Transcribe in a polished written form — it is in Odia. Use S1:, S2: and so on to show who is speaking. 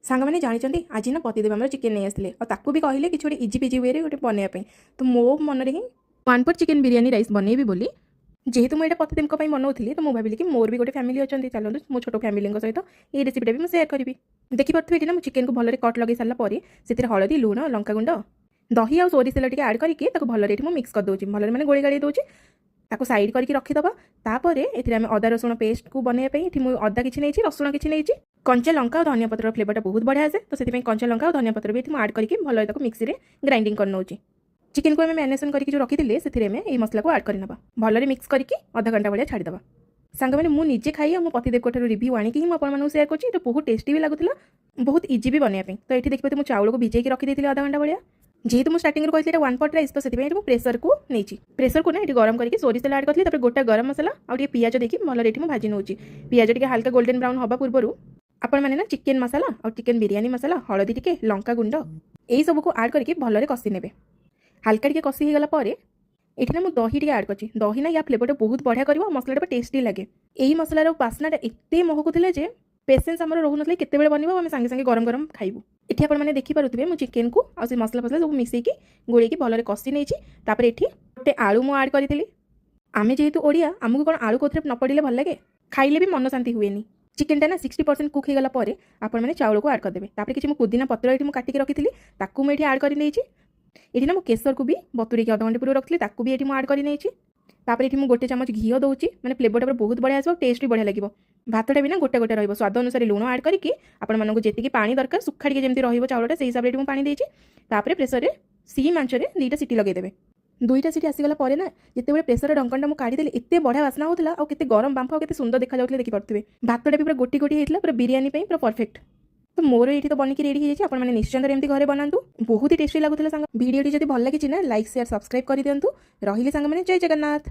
S1: ସାଙ୍ଗମାନେ ଜାଣିଛନ୍ତି ଆଜି ନା ପତିଦେବ ଆମର ଚିକେନ୍ ନେଇ ଆସିଥିଲେ ଆଉ ତାକୁ ବି କହିଲେ କିଛି ଗୋଟେ ଇଜି ପିଜି ୱେରେ ଗୋଟେ ବନେଇବା ପାଇଁ। ତ ମୋ ମନରେ ହିଁ 1 pot ଚିକେନ୍ ବିରିୟାନୀ ରାଇସ୍ ବନେଇବି ବୋଲି। ଯେହେତୁ ମୁଁ ଏଇଟା ପତିଦେବଙ୍କ ପାଇଁ ବନାଉଥିଲି ତ ମୁଁ ଭାବିଲି କି ମୋର ବି ଗୋଟେ ଫ୍ୟାମିଲି ଅଛନ୍ତି, ଚାଲନ୍ତୁ ମୋ ଛୋଟ ଫ୍ୟାମିଲିଙ୍କ ସହିତ ଏଇ ରେସିପିଟା ବି ମୁଁ ସେୟାର କରିବି। ଦେଖିପାରୁଥିବେ ଏଠି ନା ମୁଁ ଚିକେନ୍କୁ ଭଲରେ କଟ୍ ଲଗାଇ ସାରିଲା ପରେ ସେଥିରେ ହଳଦୀ, ଲୁଣ, ଲଙ୍କାଗୁଣ୍ଡ, ଦହି ଆଉ ସୋରିଷ ତେଲ ଟିକେ ଆଡ଼୍ କରିକି ତାକୁ ଭଲରେ ଏଠି ମୁଁ ମିକ୍ସ କରିଦେଉଛି, ଭଲରେ ମାନେ ଗୋଳି ଗାଳି ଦେଉଛି। ତାକୁ ସାଇଡ୍ କରିକି ରଖିଦେବା। ତାପରେ ଏଥିରେ ଆମେ ଅଦା ରସୁଣ ପେଷ୍ଟକୁ ବନେଇବା ପାଇଁ ଏଠି ମୁଁ ଅଦା କିଛି ନେଇଛି, ରସୁଣ କିଛି ନେଇଛି, କଞ୍ଚା ଲଙ୍କା ଆଉ ଧନିଆ ପତ୍ରର ଫ୍ଲେଭରଟା ବହୁତ ବଢ଼ିଆ ଆସେ। ତ ସେଥିପାଇଁ କଞ୍ଚା ଲଙ୍କା ଆଉ ଧନିଆ ପତ୍ର ବି ଏଠି ମୁଁ ଆଡ଼୍ କରିକି ଭଲରେ ତାକୁ ମିକ୍ସିରେ ଗ୍ରାଇଣ୍ଡିଙ୍ଗ କରିନେଉଛି। ଚିକେନ୍କୁ ଆମେ ମ୍ୟାରିନେସନ୍ କରିକି ଯେଉଁ ରଖିଥିଲେ ସେଥିରେ ଆମେ ଏଇ ମସଲାକୁ ଆଡ଼୍ କରିନେବା, ଭଲରେ ମିକ୍ସ କରିକି ଅଧା ଘଣ୍ଟା ଭଳିଆ ଛାଡ଼ିଦେବା। ସାଙ୍ଗମାନେ ମୁଁ ନିଜେ ଖାଇ ଆଉ ମୋ ପତିଦେବଙ୍କଠାରୁ ରିଭ୍ୟୁ ଆଣିକି ହିଁ ମୁଁ ଆପଣମାନଙ୍କୁ ସେୟାର କରୁଛି। ଏଇଟା ବହୁତ ଟେଷ୍ଟି ବି ଲାଗୁଥିଲା, ବହୁତ ଇଜି ବି ବନେଇବା ପାଇଁ। ତ ଏଠି ଦେଖିପାରୁଥିବେ ମୁଁ ଚାଉଳକୁ ଭିଜେଇକି ରଖିଦେଇଥିଲି ଅଧା ଘଣ୍ଟା ଭଳିଆ। ଯେହେତୁ ମୁଁ ଷ୍ଟାର୍ଟିଂରୁ କହିଥିଲି ଏଇଟା 1 pot ରାଇସ୍, ତ ସେଥିପାଇଁ ଏଠି ମୁଁ ପ୍ରେସରକୁ ନେଇଛି। ପ୍ରେସରକୁ ନା ଏଠି ଗରମ କରିକି ସୋରିଷ ତେଲ ଆଡ଼୍ କରିଥିଲି, ତାପରେ ଗୋଟା ଗରମ ମସଲା ଆଉ ଟିକେ ପିଆଜ ଦେଇକି ଭଲରେ ଏଠି ମୁଁ ଭାଜି ନେଉଛି। ପିଆଜ ଟିକେ ହାଲକା ଗୋଲ୍ଡେନ୍ ବ୍ରାଉନ୍ ହେବା ପୂର୍ବରୁ ଆପଣମାନେ ନା ଚିକେନ୍ ମସଲା ଆଉ ଚିକେନ୍ ବିରିୟାନୀ ମସଲା, ହଳଦୀ ଟିକେ, ଲଙ୍କାଗୁଣ୍ଡ ଏଇସବୁକୁ ଆଡ଼୍ କରିକି ଭଲରେ କଷି ନେବେ। ହାଲକା ଟିକେ କଷି ହେଇଗଲା ପରେ ଏଠି ନା ମୁଁ ଦହି ଟିକେ ଆଡ଼୍ କରିଛି। ଦହି ନା ୟା ଫ୍ଲେଭରଟା ବହୁତ ବଢ଼ିଆ କରିବ, ମସଲାଟା ଟେଷ୍ଟି ଲାଗେ। ଏଇ ମସଲାର ବାସ୍ନାଟା ଏତେ ମହକୁଥିଲା ଯେ ପେସେନ୍ସ ଆମର ରହୁନଥିଲା କେତେବେଳେ ବନିବ ଆମେ ସାଙ୍ଗେ ସାଙ୍ଗେ ଗରମ ଗରମ ଖାଇବୁ। ଏଠି ଆପଣମାନେ ଦେଖିପାରୁଥିବେ ମୁଁ ଚିକେନ୍କୁ ଆଉ ସେ ମସଲା ଫସଲା ସବୁ ମିଶେଇକି ଗୋଳେଇକି ଭଲରେ କଷି ନେଇଛି। ତାପରେ ଏଠି ଗୋଟେ ଆଳୁ ମୁଁ ଆଡ଼୍ କରିଥିଲି। ଆମେ ଯେହେତୁ ଓଡ଼ିଆ, ଆମକୁ କ'ଣ ଆଳୁ କୋଉଥିରେ ନ ପଡ଼ିଲେ ଭଲ ଲାଗେ? ଖାଇଲେ ବି ମନ ଶାନ୍ତି ହୁଏନି। ଚିକେନ୍ଟା ନା 60% କୁକ୍ ହେଇଗଲା ପରେ ଆପଣମାନେ ଚାଉଳକୁ ଆଡ଼୍ କରିଦେବେ। ତାପରେ କିଛି ମୁଁ ପୁଦିନା ପତ୍ର ଏଠି ମୁଁ କାଟିକି ରଖିଥିଲି, ତାକୁ ମୁଁ ଏଠି ଆଡ଼୍ କରି ନେଇଛି। ଏଠି ନା ମୁଁ କେଶରକୁ ବି ବତୁରେଇକି ଅଧଘଣ୍ଟେ ପୂର୍ବରୁ ରଖିଥିଲି, ତାକୁ ବି ଏଠି ମୁଁ ଆଡ଼୍ କରି ନେଇଛି। ତାପରେ ଏଠି ମୁଁ ଗୋଟେ ଚାମଚ ଘିଅ ଦେଉଛି, ମାନେ ଫ୍ଲେଭରଟା ପୁରା ବହୁତ ବଢ଼ିଆ ଆସିବ, ଟେଷ୍ଟ ବି ବଢ଼ିଆ ଲାଗିବ। ଭାତଟା ବି ନା ଗୋଟେ ଗୋଟେ ରହିବ। ସ୍ୱାଦ ଅନୁସାରେ ଲୁଣ ଆଡ଼୍ କରିକି ଆପଣମାନଙ୍କୁ ଯେତିକି ପାଣି ଦରକାର, ସୁଖା ଟିକେ ଯେମିତି ରହିବ ଚାଉଳଟା, ସେଇ ହିସାବରେ ଏଠି ମୁଁ ପାଣି ଦେଇଛି। ତାପରେ ପ୍ରେସରରେ ସିମ୍ ଆଞ୍ଚରେ 2ଟା ସିଟି ଲଗାଇଦେବେ। 2ଟା ସିଟି ଆସିଗଲା ପରେ ନା ଯେତେବେଳେ ପ୍ରେସରର ଢଙ୍କଣଟା ମୁଁ କାଢ଼ିଦେଲି, ଏତେ ବଢ଼ିଆ ବାସ୍ନା ହେଉଥିଲା ଆଉ କେତେ ଗରମ ବାମ୍ଫ ଆଉ କେତେ ସୁନ୍ଦର ଦେଖାଯାଉଥିଲା ଦେଖିପାରୁଥିବେ। ଭାତଟା ବି ପୁରା ଗୋଟି ଗୋଟି ହେଇଥିଲା, ପୁରା ବିରିୟାନୀ ପାଇଁ ପୁରା ପରଫେକ୍ଟ। ତ ମୋର ଏଇଠି ତ ବନିକି ରେଡ଼ି ହେଇଯାଇଛି, ଆପଣମାନେ ନିଶ୍ଚିନ୍ତ ଏମିତି ଘରେ ବନାନ୍ତୁ, ବହୁତ ହି ଟେଷ୍ଟି ଲାଗୁଥିଲା। ସାଙ୍ଗ ଭିଡ଼ିଓଟି ଯଦି ଭଲ ଲାଗିଛି ନା ଲାଇକ୍, ସେୟାର, ସବସ୍କ୍ରାଇବ୍ କରିଦିଅନ୍ତୁ। ରହିଲି ସାଙ୍ଗମାନେ, ଜୟ ଜଗନ୍ନାଥ।